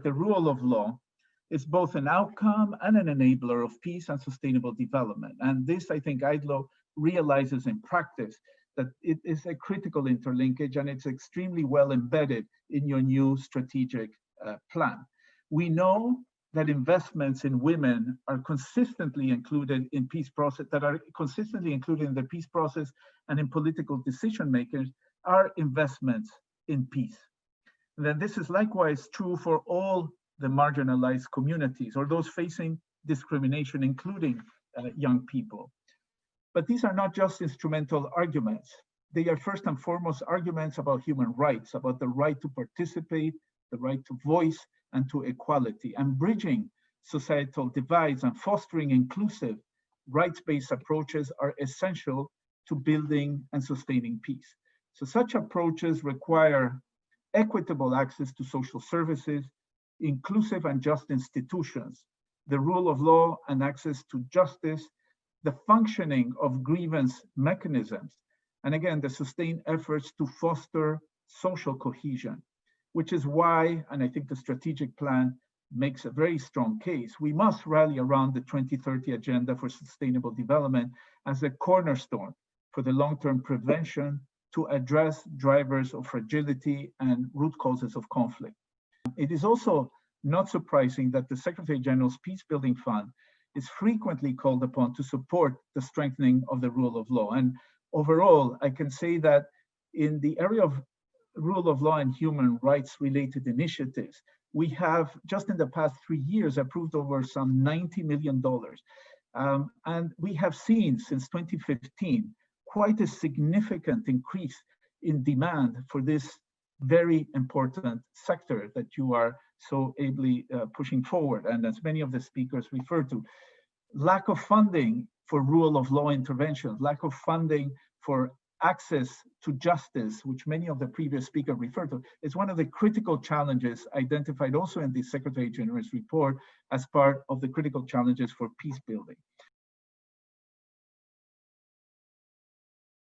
the rule of law is both an outcome and an enabler of peace and sustainable development. And this, I think, IDLO realizes in practice that it is a critical interlinkage, and it's extremely well embedded in your new strategic plan. We know that investments in women are consistently included in peace process, that are consistently included in the peace process and in political decision makers are investments in peace. And then this is likewise true for all the marginalized communities or those facing discrimination, including young people. But these are not just instrumental arguments. They are first and foremost arguments about human rights, about the right to participate, the right to voice, and to equality, and bridging societal divides and fostering inclusive, rights-based approaches are essential to building and sustaining peace. So such approaches require equitable access to social services, inclusive and just institutions, the rule of law and access to justice, the functioning of grievance mechanisms, and again, the sustained efforts to foster social cohesion, which is why, and I think the strategic plan makes a very strong case, we must rally around the 2030 Agenda for Sustainable Development as a cornerstone for the long-term prevention to address drivers of fragility and root causes of conflict. It is also not surprising that the Secretary General's Peacebuilding Fund is frequently called upon to support the strengthening of the rule of law. And overall, I can say that in the area of rule of law and human rights related initiatives, we have just in the past 3 years approved over some $90 million. And we have seen since 2015 quite a significant increase in demand for this very important sector that you are so ably pushing forward. And as many of the speakers referred to, lack of funding for rule of law interventions, lack of funding for access to justice, which many of the previous speakers referred to, is one of the critical challenges identified also in the Secretary General's report as part of the critical challenges for peace building.